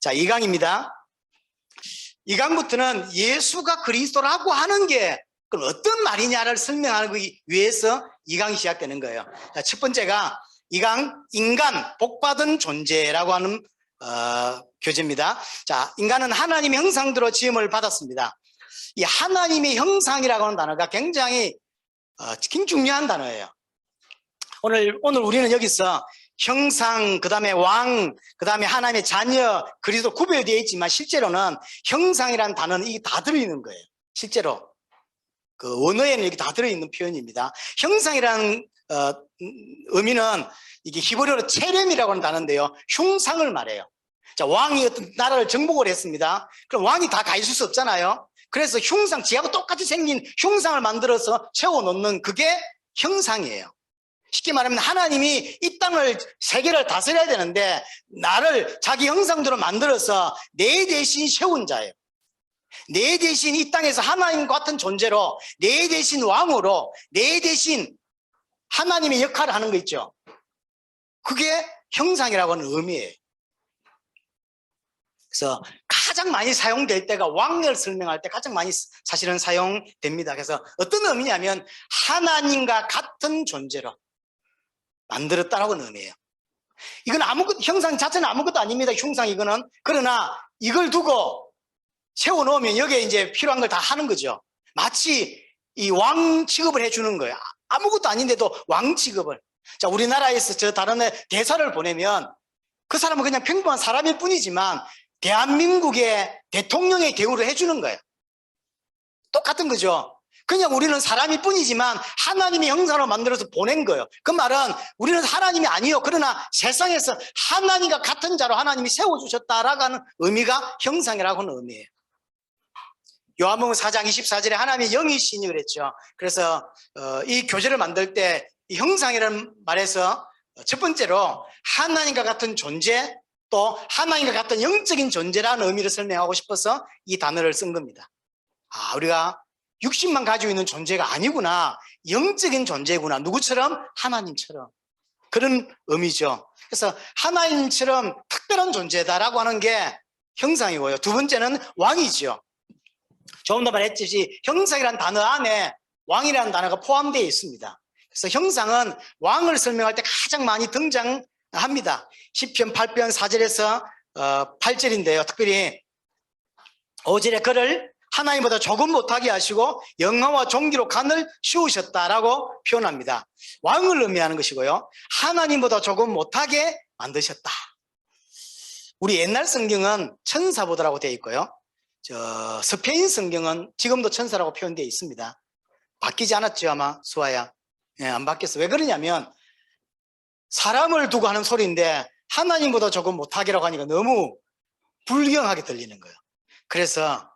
자, 2강입니다. 2강부터는 예수가 그리스도라고 하는 게 어떤 말이냐를 설명하기 위해서 2강이 시작되는 거예요. 자, 첫 번째가 2강 인간 복받은 존재라고 하는 교재입니다. 자, 인간은 하나님의 형상대로 지음을 받았습니다. 이 하나님의 형상이라고 하는 단어가 굉장히 중요한 단어예요. 오늘 우리는 여기서 형상, 그 다음에 왕, 그 다음에 하나님의 자녀, 그리스도 구별되어 있지만 실제로는 형상이라는 단어는 이게 다 들어있는 거예요. 실제로 그 원어에는 이게 다 들어있는 표현입니다. 형상이라는 의미는 이게 히브리어로 체렘이라고 하는 단어인데요, 흉상을 말해요. 자, 왕이 어떤 나라를 정복을 했습니다. 그럼 왕이 다 가 있을 수 없잖아요. 그래서 흉상, 지하고 똑같이 생긴 흉상을 만들어서 채워놓는 그게 형상이에요. 쉽게 말하면 하나님이 이 땅을, 세계를 다스려야 되는데 나를 자기 형상대로 만들어서 내 대신 세운 자예요. 내 대신 이 땅에서 하나님 같은 존재로, 내 대신 왕으로, 내 대신 하나님의 역할을 하는 거 있죠. 그게 형상이라고 하는 의미예요. 그래서 가장 많이 사용될 때가 왕을 설명할 때 가장 많이 사실은 사용됩니다. 그래서 어떤 의미냐면 하나님과 같은 존재로 만들었다라고 하는 의미예요. 이건 형상 자체는 아무것도 아닙니다. 흉상 이거는. 그러나 이걸 두고 세워놓으면 여기에 이제 필요한 걸 다 하는 거죠. 마치 이 왕 취급을 해주는 거예요. 아무것도 아닌데도 왕 취급을. 자, 우리나라에서 저 다른 애 대사를 보내면 그 사람은 그냥 평범한 사람일 뿐이지만 대한민국의 대통령의 대우를 해주는 거예요. 똑같은 거죠. 그냥 우리는 사람일 뿐이지만 하나님의 형상으로 만들어서 보낸 거예요. 그 말은 우리는 하나님이 아니요, 그러나 세상에서 하나님과 같은 자로 하나님이 세워주셨다라고 하는 의미가 형상이라고 하는 의미예요. 요한복음 4장 24절에 하나님의 영이시니 그랬죠. 그래서 이 교재를 만들 때 이 형상이라는 말에서 첫 번째로 하나님과 같은 존재, 또 하나님과 같은 영적인 존재라는 의미를 설명하고 싶어서 이 단어를 쓴 겁니다. 우리가 육신만 가지고 있는 존재가 아니구나, 영적인 존재구나. 누구처럼? 하나님처럼. 그런 의미죠. 그래서 하나님처럼 특별한 존재다라고 하는 게 형상이고요. 두 번째는 왕이죠. 조금 더 말했듯이 형상이라는 단어 안에 왕이라는 단어가 포함되어 있습니다. 그래서 형상은 왕을 설명할 때 가장 많이 등장합니다. 시편 8편 4절에서 8절인데요. 특별히 5절에 그를 하나님보다 조금 못하게 하시고 영화와 존귀로 간을 씌우셨다라고 표현합니다. 왕을 의미하는 것이고요. 하나님보다 조금 못하게 만드셨다. 우리 옛날 성경은 천사보다라고 되어 있고요. 스페인 성경은 지금도 천사라고 표현되어 있습니다. 바뀌지 않았죠, 아마 수아야? 예, 안 바뀌었어. 왜 그러냐면 사람을 두고 하는 소리인데 하나님보다 조금 못하게라고 하니까 너무 불경하게 들리는 거예요. 그래서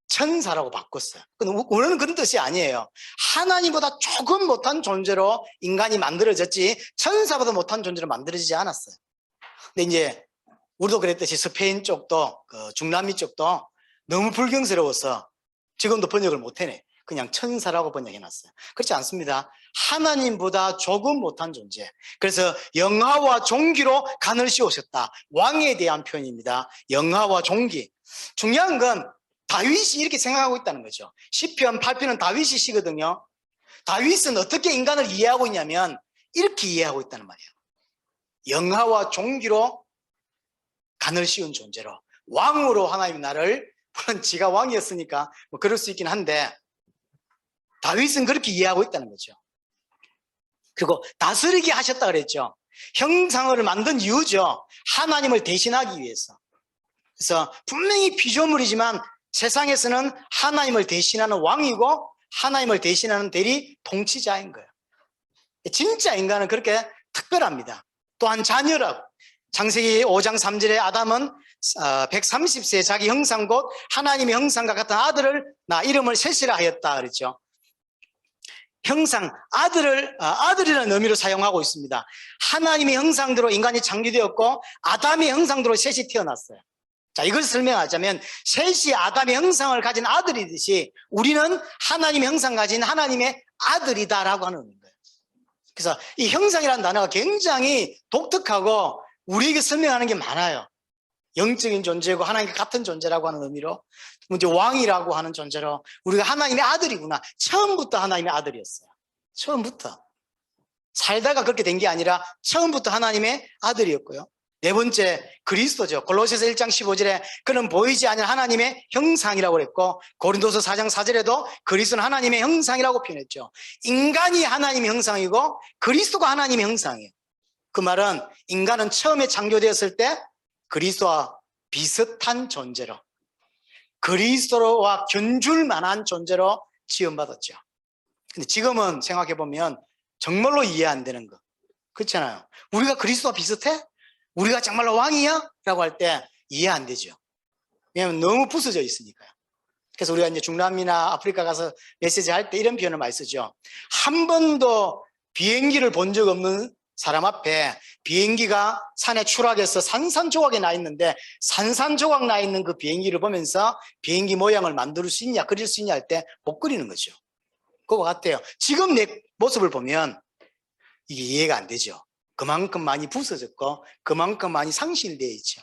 천사라고 바꿨어요. 원래는 그런 뜻이 아니에요. 하나님보다 조금 못한 존재로 인간이 만들어졌지 천사보다 못한 존재로 만들어지지 않았어요. 근데 이제 우리도 그랬듯이 스페인 쪽도 중남미 쪽도 너무 불경스러워서 지금도 번역을 못해내. 그냥 천사라고 번역해놨어요. 그렇지 않습니다. 하나님보다 조금 못한 존재. 그래서 영화와 존귀로 간을 씌우셨다. 왕에 대한 표현입니다. 영화와 존귀. 중요한 건 다윗이 이렇게 생각하고 있다는 거죠. 시편 8편은 다윗이 시거든요. 다윗은 어떻게 인간을 이해하고 있냐면 이렇게 이해하고 있다는 말이에요. 영화와 존귀로 간을 씌운 존재로, 왕으로 하나님이 나를, 물론 지가 왕이었으니까 뭐 그럴 수 있긴 한데 다윗은 그렇게 이해하고 있다는 거죠. 그리고 다스리게 하셨다 그랬죠. 형상을 만든 이유죠. 하나님을 대신하기 위해서. 그래서 분명히 피조물이지만 세상에서는 하나님을 대신하는 왕이고 하나님을 대신하는 대리 통치자인 거예요. 진짜 인간은 그렇게 특별합니다. 또한 자녀라고. 창세기 5장 3절에 아담은 130세에 자기 형상 곧 하나님의 형상과 같은 아들을 낳아 이름을 셋이라 하였다 그랬죠. 형상, 아들이라는 의미로 사용하고 있습니다. 하나님의 형상대로 인간이 창조되었고 아담의 형상대로 셋이 태어났어요. 자, 이걸 설명하자면 셋이 아담의 형상을 가진 아들이듯이 우리는 하나님의 형상 가진 하나님의 아들이다라고 하는 거예요. 그래서 이 형상이라는 단어가 굉장히 독특하고 우리에게 설명하는 게 많아요. 영적인 존재고 하나님과 같은 존재라고 하는 의미로, 이제 왕이라고 하는 존재로 우리가 하나님의 아들이구나. 처음부터 하나님의 아들이었어요. 처음부터. 살다가 그렇게 된 게 아니라 처음부터 하나님의 아들이었고요. 네 번째, 그리스도죠. 골로새서 1장 15절에 그는 보이지 않는 하나님의 형상이라고 그랬고, 고린도서 4장 4절에도 그리스도는 하나님의 형상이라고 표현했죠. 인간이 하나님의 형상이고 그리스도가 하나님의 형상이에요. 그 말은 인간은 처음에 창조되었을 때 그리스도와 비슷한 존재로, 그리스도와 견줄 만한 존재로 지음받았죠. 근데 지금은 생각해보면 정말로 이해 안 되는 거. 그렇잖아요. 우리가 그리스도와 비슷해? 우리가 정말로 왕이야? 라고 할 때 이해 안 되죠. 왜냐하면 너무 부서져 있으니까요. 그래서 우리가 이제 중남미나 아프리카 가서 메시지 할 때 이런 표현을 많이 쓰죠. 한 번도 비행기를 본 적 없는 사람 앞에 비행기가 산에 추락해서 산산조각이 나 있는데, 산산조각 나 있는 그 비행기를 보면서 비행기 모양을 만들 수 있냐, 그릴 수 있냐 할 때 못 그리는 거죠. 그거 같아요. 지금 내 모습을 보면 이게 이해가 안 되죠. 그만큼 많이 부서졌고 그만큼 많이 상실되어 있죠.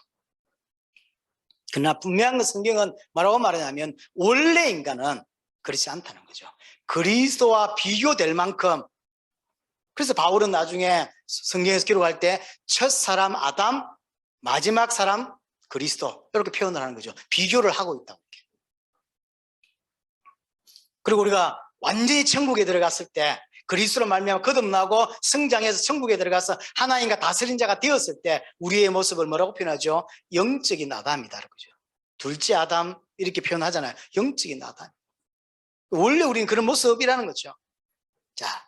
그러나 분명한 건 성경은 뭐라고 말하냐면 원래 인간은 그렇지 않다는 거죠. 그리스도와 비교될 만큼. 그래서 바울은 나중에 성경에서 기록할 때 첫 사람 아담, 마지막 사람 그리스도, 이렇게 표현을 하는 거죠. 비교를 하고 있다고. 그리고 우리가 완전히 천국에 들어갔을 때, 그리스도로 말미암아 거듭나고 성장해서 천국에 들어가서 하나님과 다스린 자가 되었을 때 우리의 모습을 뭐라고 표현하죠? 영적인 아담이다, 그죠? 둘째 아담 이렇게 표현하잖아요. 영적인 아담. 원래 우리는 그런 모습이라는 거죠. 자,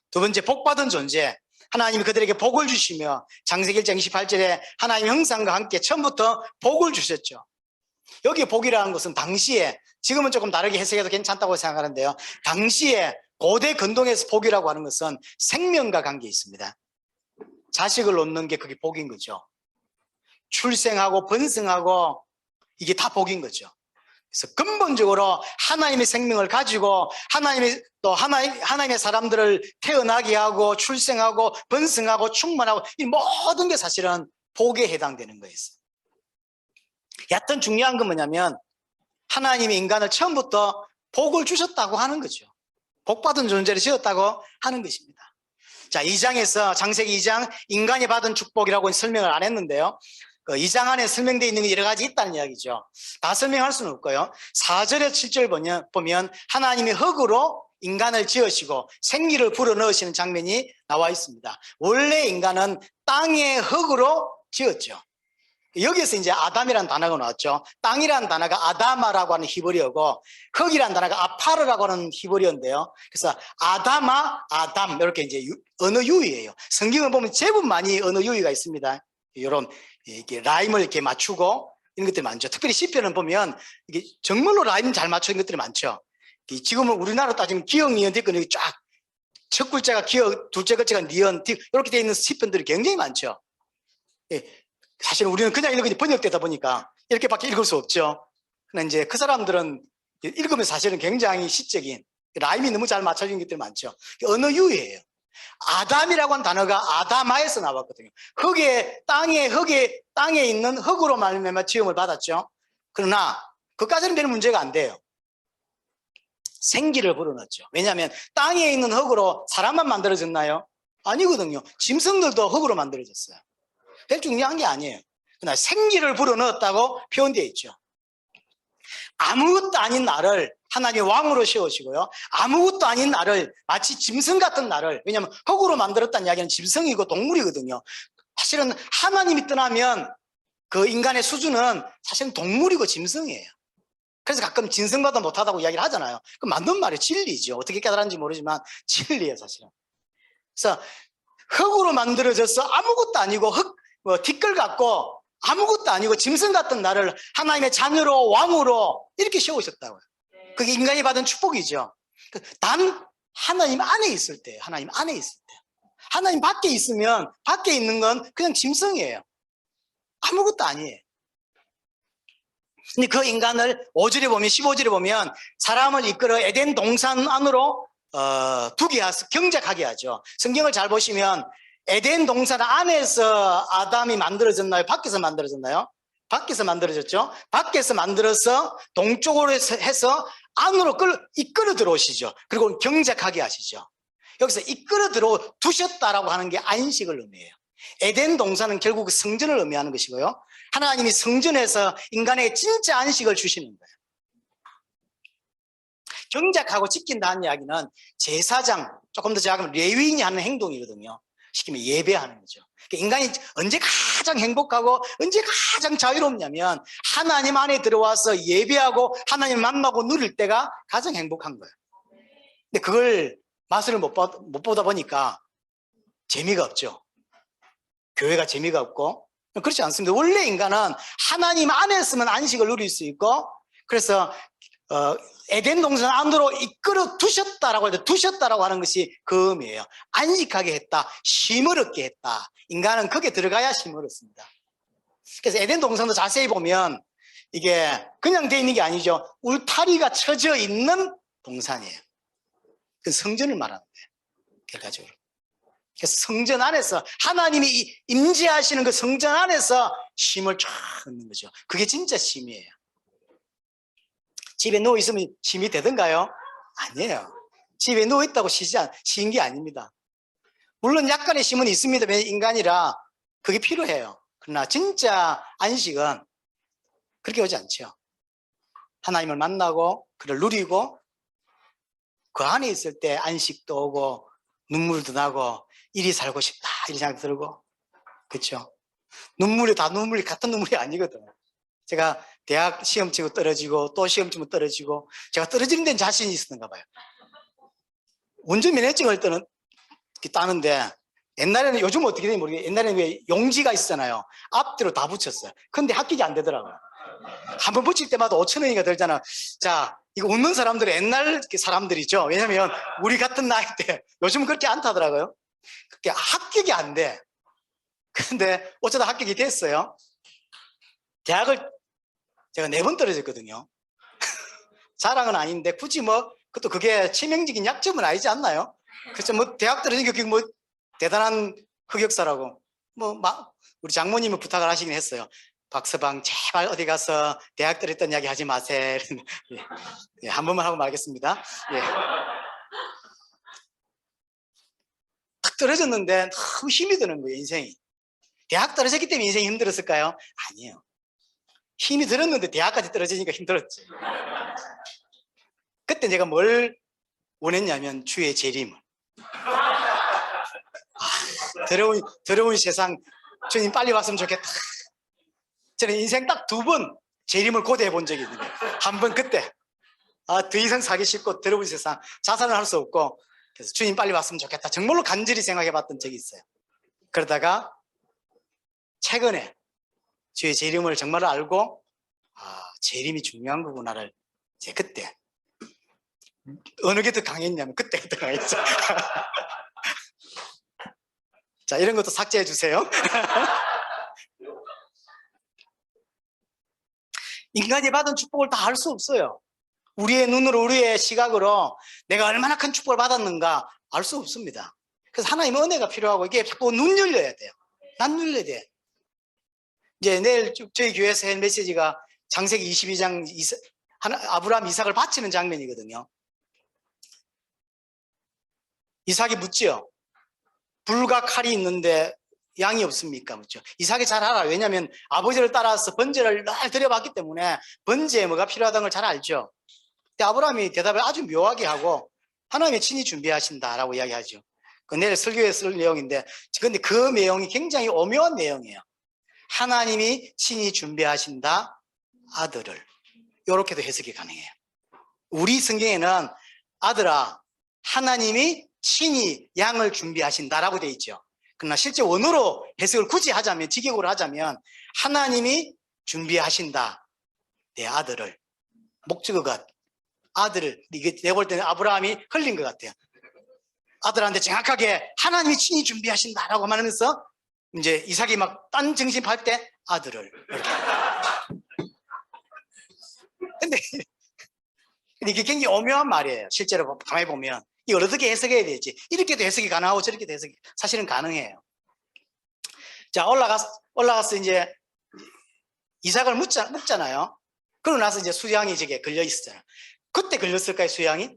두 번째, 복받은 존재. 하나님이 그들에게 복을 주시며, 창세기 1장 28절에 하나님의 형상과 함께 처음부터 복을 주셨죠. 여기 복이라는 것은 당시에, 지금은 조금 다르게 해석해도 괜찮다고 생각하는데요, 당시에 고대 근동에서 복이라고 하는 것은 생명과 관계 있습니다. 자식을 얻는 게 그게 복인 거죠. 출생하고 번성하고 이게 다 복인 거죠. 그래서 근본적으로 하나님의 생명을 가지고 하나님의 사람들을 태어나게 하고 출생하고 번성하고 충만하고 이 모든 게 사실은 복에 해당되는 거예요. 여하튼 중요한 건 뭐냐면 하나님이 인간을 처음부터 복을 주셨다고 하는 거죠. 복받은 존재를 지었다고 하는 것입니다. 자, 2장에서 창세기 2장 인간이 받은 축복이라고 설명을 안 했는데요, 그 2장 안에 설명되어 있는 게 여러 가지 있다는 이야기죠. 다 설명할 수는 없고요. 4절에 7절 보면 하나님이 흙으로 인간을 지으시고 생기를 불어넣으시는 장면이 나와 있습니다. 원래 인간은 땅의 흙으로 지었죠. 여기에서 이제 아담이라는 단어가 나왔죠. 땅이라는 단어가 아다마라고 하는 히브리어고, 흙이라는 단어가 아파르라고 하는 히브리어인데요. 그래서 아다마, 아담, 이렇게 이제 언어 유희예요. 성경을 보면 제법 많이 언어 유희가 있습니다. 이런 이렇게 라임을 이렇게 맞추고 이런 것들이 많죠. 특별히 시편을 보면 이게 정말로 라임 잘 맞추는 것들이 많죠. 지금은 우리나라 따지면 기역, 니은, 디귿 이렇게 쫙 첫 글자가 기역, 둘째 글자가 니은, 디귿 이렇게 되어 있는 시편들이 굉장히 많죠. 사실 우리는 그냥 이렇게 번역되다 보니까 이렇게밖에 읽을 수 없죠. 그러나 이제 그 사람들은 읽으면 사실은 굉장히 시적인 라임이 너무 잘 맞춰진 것들이 많죠. 언어 유희예요. 아담이라고 하는 단어가 아다마에서 나왔거든요. 땅에 있는 흙으로 말미암아 지음을 받았죠. 그러나 그까지는 별 문제가 안 돼요. 생기를 불어넣었죠. 왜냐하면 땅에 있는 흙으로 사람만 만들어졌나요? 아니거든요. 짐승들도 흙으로 만들어졌어요. 별 중요한 게 아니에요. 그러나 생기를 불어넣었다고 표현되어 있죠. 아무것도 아닌 나를 하나님이 왕으로 세우시고요, 아무것도 아닌 나를 마치 짐승 같은 나를, 왜냐하면 흙으로 만들었다는 이야기는 짐승이고 동물이거든요. 사실은 하나님이 떠나면 그 인간의 수준은 사실은 동물이고 짐승이에요. 그래서 가끔 짐승보다 못하다고 이야기를 하잖아요. 그 맞는 말이 진리죠. 어떻게 깨달았는지 모르지만 진리예요, 사실은. 그래서 흙으로 만들어져서 아무것도 아니고 티끌 같고 아무것도 아니고 짐승 같은 나를 하나님의 자녀로 왕으로 이렇게 세우셨다고요. 그게 인간이 받은 축복이죠. 단 하나님 안에 있을 때, 하나님 안에 있을 때, 하나님 밖에 있으면 밖에 있는 건 그냥 짐승이에요. 아무것도 아니에요. 근데 그 인간을 5절에 보면, 15절에 보면 사람을 이끌어 에덴 동산 안으로 경작하게 하죠. 성경을 잘 보시면 에덴 동산 안에서 아담이 만들어졌나요? 밖에서 만들어졌나요? 밖에서 만들어졌죠. 밖에서 만들어서 동쪽으로 해서 안으로 이끌어 들어오시죠. 그리고 경작하게 하시죠. 여기서 이끌어 들어 두셨다라고 하는 게 안식을 의미해요. 에덴 동산은 결국 성전을 의미하는 것이고요. 하나님이 성전에서 인간에게 진짜 안식을 주시는 거예요. 경작하고 지킨다는 이야기는 제사장, 조금 더 정확하면 레위인이 하는 행동이거든요. 시키면 예배하는 거죠. 인간이 언제 가장 행복하고 언제 가장 자유롭냐면 하나님 안에 들어와서 예배하고 하나님 만나고 누릴 때가 가장 행복한 거예요. 근데 그걸 맛을 못 보다 보니까 재미가 없죠. 교회가 재미가 없고. 그렇지 않습니다. 원래 인간은 하나님 안에서만 안식을 누릴 수 있고, 그래서 에덴 동산 안으로 이끌어 두셨다라고 해도 두셨다라고 하는 것이 그 의미예요. 안식하게 했다, 쉼을 얻게 했다. 인간은 거기에 들어가야 쉼을 얻습니다. 그래서 에덴 동산도 자세히 보면 이게 그냥 돼 있는 게 아니죠. 울타리가 쳐져 있는 동산이에요. 그 성전을 말하는데, 결과적으로. 그래서 성전 안에서 하나님이 임재하시는 그 성전 안에서 쉼을 쫙 얻는 거죠. 그게 진짜 쉼이에요. 집에 누워있으면 쉼이 되던가요? 아니에요. 집에 누워있다고 쉬는 게 아닙니다. 물론 약간의 쉼은 있습니다. 인간이라 그게 필요해요. 그러나 진짜 안식은 그렇게 오지 않죠. 하나님을 만나고 그를 누리고 그 안에 있을 때 안식도 오고 눈물도 나고 이리 살고 싶다 이런 생각이 들고, 그렇죠? 눈물이 다 눈물이 같은 눈물이 아니거든. 제가 대학 시험 치고 떨어지고 또 시험 치고 떨어지고 제가 떨어지는 데는 자신이 있었는가 봐요. 운전면허증을 따는데 옛날에는, 요즘 어떻게 되는지 모르겠어요. 옛날에는 왜 용지가 있잖아요. 앞뒤로 다 붙였어요. 근데 합격이 안 되더라고요. 한 번 붙일 때마다 5,000원이가 들잖아. 자, 이거 웃는 사람들은 옛날 사람들이죠. 왜냐면 우리 같은 나이 때, 요즘은 그렇게 안 타더라고요. 그게 합격이 안 돼. 근데 어쩌다 합격이 됐어요. 대학을 제가 4번 떨어졌거든요. 자랑은 아닌데 굳이 그것도 그게 치명적인 약점은 아니지 않나요? 그래서 대학 떨어진 게 그게 대단한 흑역사라고 우리 장모님은 부탁을 하시긴 했어요. 박서방 제발 어디 가서 대학 떨어졌던 이야기 하지 마세요. 예, 한 번만 하고 말겠습니다. 예. 딱 떨어졌는데 너무 힘이 드는 거예요, 인생이. 대학 떨어졌기 때문에 인생이 힘들었을까요? 아니에요. 힘이 들었는데 대학까지 떨어지니까 힘들었지. 그때 제가 뭘 원했냐면 주의 재림을. 더러운 세상, 주님 빨리 왔으면 좋겠다. 저는 인생 딱 2번 재림을 고대해 본 적이 있는데, 한 번 그때 더 이상 살기 싫고 더러운 세상, 자살을 할 수 없고, 그래서 주님 빨리 왔으면 좋겠다 정말로 간절히 생각해 봤던 적이 있어요. 그러다가 최근에 주의 재림을 정말 알고, 재림이 중요한 거구나를 이제 그때, 어느 게 더 강했냐면 그때가 더 강했죠. 자, 이런 것도 삭제해 주세요. 인간이 받은 축복을 다 알 수 없어요. 우리의 눈으로, 우리의 시각으로 내가 얼마나 큰 축복을 받았는가 알 수 없습니다. 그래서 하나님의 은혜가 필요하고, 이게 자꾸 눈 열려야 돼요. 난 열려야 돼. 이제 내일 저희 교회에서 할 메시지가 창세기 22장 아브라함 이삭을 바치는 장면이거든요. 이삭이 묻지요. 불과 칼이 있는데 양이 없습니까? 묻죠. 이삭이 잘 알아. 왜냐하면 아버지를 따라서 번제를 늘 드려봤기 때문에 번제에 뭐가 필요하다는 걸 잘 알죠. 근데 아브라함이 대답을 아주 묘하게 하고, 하나님이 친히 준비하신다라고 이야기하죠. 그 내일 설교에 쓸 내용인데, 근데 그 내용이 굉장히 오묘한 내용이에요. 하나님이 친히 준비하신다 아들을. 이렇게도 해석이 가능해요. 우리 성경에는 아들아 하나님이 친히 양을 준비하신다라고 되어 있죠. 그러나 실제 원어로 해석을 굳이 하자면, 직역으로 하자면 하나님이 준비하신다 내 아들을. 목적어가 아들을, 이게 내가 볼 때는 아브라함이 흘린 것 같아요. 아들한테 정확하게 하나님이 친히 준비하신다라고 말하면서 이제 이삭이 막 딴 정신팔 때 아들을 이렇게. 근데 이게 굉장히 오묘한 말이에요. 실제로 가만히 보면 이걸 어떻게 해석해야 되지? 이렇게도 해석이 가능하고 저렇게도 해석이 사실은 가능해요. 자, 올라가서 이제 이삭을 묻잖아요. 그러고 나서 이제 수양이 저게 걸려 있었잖아요. 그때 걸렸을까요, 수양이?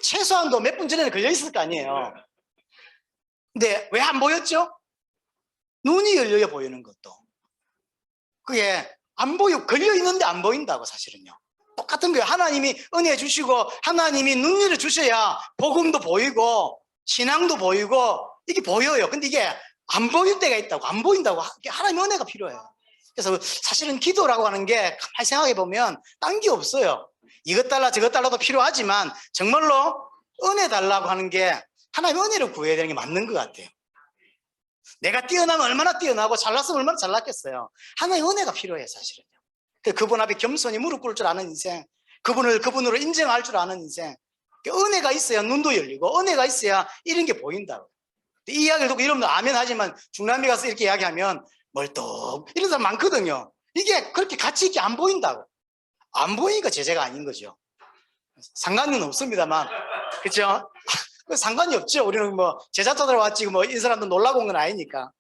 최소한도 몇 분 전에는 걸려 있을 거 아니에요. 근데 왜 안 보였죠? 눈이 열려 보이는 것도. 그게 안 걸려 있는데 안 보인다고, 사실은요. 똑같은 거예요. 하나님이 은혜 주시고 하나님이 눈을 주셔야 복음도 보이고 신앙도 보이고 이게 보여요. 근데 이게 안 보일 때가 있다고, 안 보인다고. 하나님의 은혜가 필요해요. 그래서 사실은 기도라고 하는 게 가만히 생각해 보면 딴 게 없어요. 이것 달라 저것 달라도 필요하지만 정말로 은혜 달라고 하는 게 하나님의 은혜를 구해야 되는 게 맞는 것 같아요. 내가 뛰어나면 얼마나 뛰어나고 잘났으면 얼마나 잘났겠어요. 하나님의 은혜가 필요해요, 사실은요. 그분 앞에 겸손히 무릎 꿇을 줄 아는 인생, 그분으로 인정할 줄 아는 인생. 은혜가 있어야 눈도 열리고 은혜가 있어야 이런 게 보인다고. 이 이야기를 듣고 여러분들 아멘 하지만 중남미 가서 이렇게 이야기하면 멀떡 이런 사람 많거든요. 이게 그렇게 가치 있게 안 보인다고. 안 보이니까 제재가 아닌 거죠. 상관은 없습니다만, 그렇죠? 상관이 없죠. 우리는 뭐 제자자들 왔지 뭐 이 사람도 놀라고 온 건 아니니까.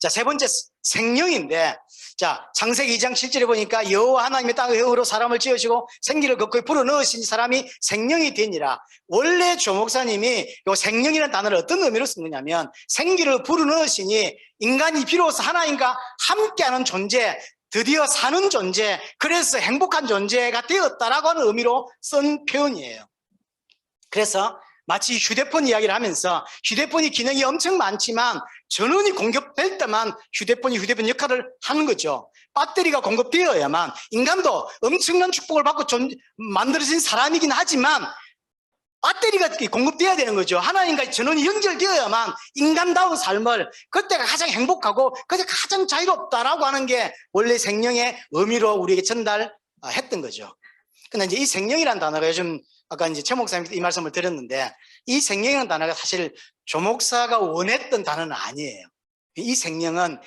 자, 세 번째 생명인데, 자, 창세기 2장 7절에 보니까 여호와 하나님의 땅의 흙으로 사람을 지으시고 생기를 거꾸로 불어넣으신 사람이 생명이 되니라. 원래 조 목사님이 이 생명이라는 단어를 어떤 의미로 쓴 거냐면 생기를 불어넣으시니 인간이 비로소 하나님과 함께하는 존재, 드디어 사는 존재, 그래서 행복한 존재가 되었다라고 하는 의미로 쓴 표현이에요. 그래서 마치 휴대폰 이야기를 하면서 휴대폰이 기능이 엄청 많지만 전원이 공급될 때만 휴대폰 역할을 하는 거죠. 배터리가 공급되어야만, 인간도 엄청난 축복을 받고 만들어진 사람이긴 하지만 배터리가 공급되어야 되는 거죠. 하나님과 전원이 연결되어야만 인간다운 삶을, 그때가 가장 행복하고 그때 가장 자유롭다라고 하는 게 원래 생명의 의미로 우리에게 전달했던 거죠. 근데 이제 이 생명이라는 단어가 요즘 아까 이제 최 목사님께서 이 말씀을 드렸는데, 이 생명이라는 단어가 사실 조 목사가 원했던 단어는 아니에요. 이 생명은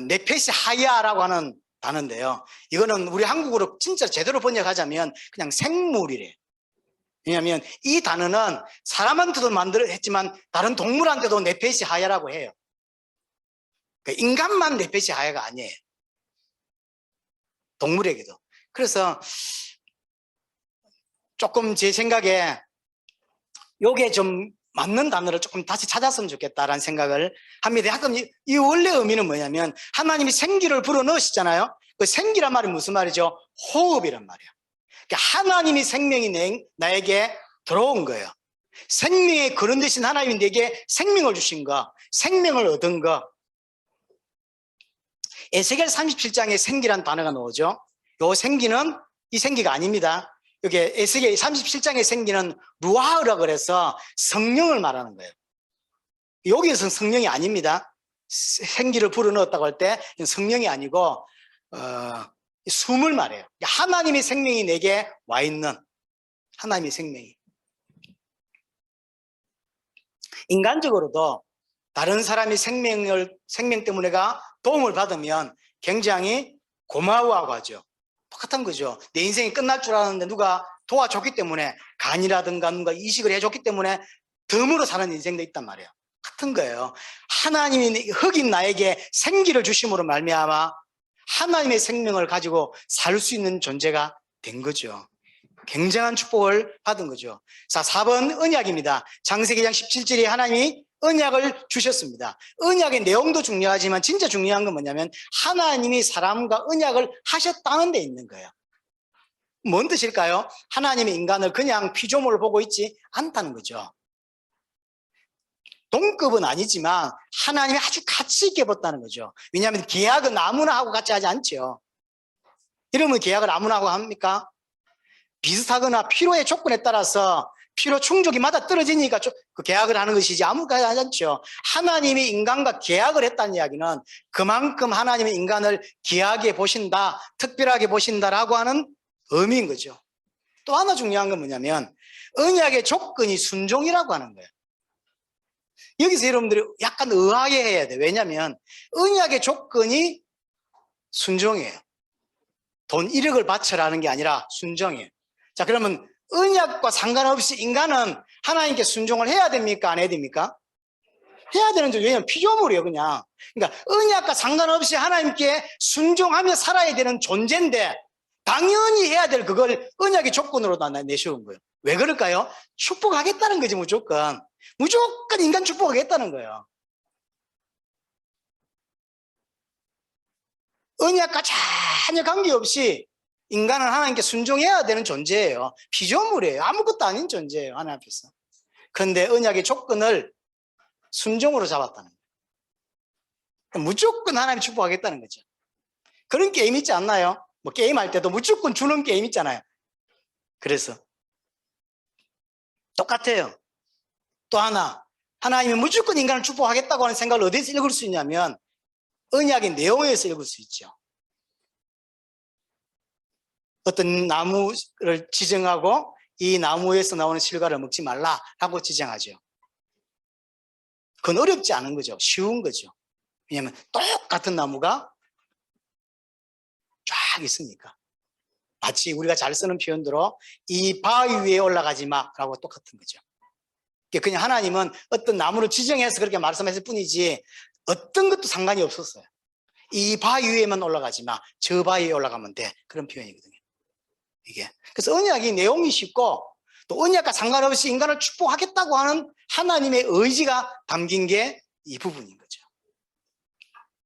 네페시 하야라고 하는 단어인데요. 이거는 우리 한국어로 진짜 제대로 번역하자면 그냥 생물이래요. 왜냐하면 이 단어는 사람한테도 했지만 다른 동물한테도 네페시 하야라고 해요. 그러니까 인간만 네페시 하야가 아니에요. 동물에게도. 그래서 조금 제 생각에 요게 좀 맞는 단어를 조금 다시 찾았으면 좋겠다라는 생각을 합니다. 약간 이 원래 의미는 뭐냐면 하나님이 생기를 불어넣으시잖아요. 그 생기란 말이 무슨 말이죠? 호흡이란 말이에요. 그러니까 하나님이 생명이 나에게 들어온 거예요. 생명의 근원 되신 하나님이 내게 생명을 주신 거, 생명을 얻은 거. 에스겔 37장에 생기란 단어가 나오죠. 요 생기는 이 생기가 아닙니다. 여기 에스겔 37장의 생기는 루아흐라 그래서 성령을 말하는 거예요. 여기에서는 성령이 아닙니다. 생기를 불어넣었다고 할 때 성령이 아니고 숨을 말해요. 하나님의 생명이 내게 와 있는, 하나님의 생명이. 인간적으로도 다른 사람이 생명 때문에가 도움을 받으면 굉장히 고마워하고 하죠. 똑같은 거죠. 내 인생이 끝날 줄 알았는데 누가 도와줬기 때문에, 간이라든가 누가 이식을 해줬기 때문에 덤으로 사는 인생도 있단 말이에요. 같은 거예요. 하나님이 흑인 나에게 생기를 주심으로 말미암아 하나님의 생명을 가지고 살 수 있는 존재가 된 거죠. 굉장한 축복을 받은 거죠. 자, 4번 언약입니다. 창세기 2장 17절에 하나님이 언약을 주셨습니다. 언약의 내용도 중요하지만 진짜 중요한 건 뭐냐면 하나님이 사람과 언약을 하셨다는 데 있는 거예요. 뭔 뜻일까요? 하나님이 인간을 그냥 피조물을 보고 있지 않다는 거죠. 동급은 아니지만 하나님이 아주 가치 있게 봤다는 거죠. 왜냐하면 계약은 아무나 하고 같이 하지 않죠. 이러면 계약을 아무나 하고 합니까? 비슷하거나 필요의 조건에 따라서 필요 충족이 맞아 떨어지니까 그 계약을 하는 것이지 아무나 하지 않죠. 하나님이 인간과 계약을 했다는 이야기는 그만큼 하나님이 인간을 귀하게 보신다, 특별하게 보신다라고 하는 의미인 거죠. 또 하나 중요한 건 뭐냐면 언약의 조건이 순종이라고 하는 거예요. 여기서 여러분들이 약간 의아해해야 돼요. 왜냐하면 언약의 조건이 순종이에요. 돈 1억을 바쳐라는 게 아니라 순종이에요. 자, 그러면 언약과 상관없이 인간은 하나님께 순종을 해야 됩니까? 안 해야 됩니까? 해야 되는 존재. 왜냐하면 피조물이에요, 그냥. 그러니까 언약과 상관없이 하나님께 순종하며 살아야 되는 존재인데 당연히 해야 될 그걸 언약의 조건으로 내세운 거예요. 왜 그럴까요? 축복하겠다는 거지, 무조건. 무조건 인간 축복하겠다는 거예요. 언약과 전혀 관계없이 인간은 하나님께 순종해야 되는 존재예요. 피조물이에요. 아무것도 아닌 존재예요, 하나님 앞에서. 그런데 언약의 조건을 순종으로 잡았다는 거예요. 무조건 하나님 축복하겠다는 거죠. 그런 게임 있지 않나요? 뭐 게임할 때도 무조건 주는 게임 있잖아요. 그래서 똑같아요. 또 하나, 하나님이 무조건 인간을 축복하겠다고 하는 생각을 어디서 읽을 수 있냐면 언약의 내용에서 읽을 수 있죠. 어떤 나무를 지정하고 이 나무에서 나오는 실과를 먹지 말라라고 지정하죠. 그건 어렵지 않은 거죠. 쉬운 거죠. 왜냐하면 똑같은 나무가 쫙 있으니까. 마치 우리가 잘 쓰는 표현대로 이 바위 위에 올라가지 마라고 똑같은 거죠. 그냥 하나님은 어떤 나무를 지정해서 그렇게 말씀했을 뿐이지 어떤 것도 상관이 없었어요. 이 바위 위에만 올라가지 마, 저 바위 위에 올라가면 돼. 그런 표현이거든요. 이게. 그래서 언약이 내용이 쉽고 또 언약과 상관없이 인간을 축복하겠다고 하는 하나님의 의지가 담긴 게 이 부분인 거죠.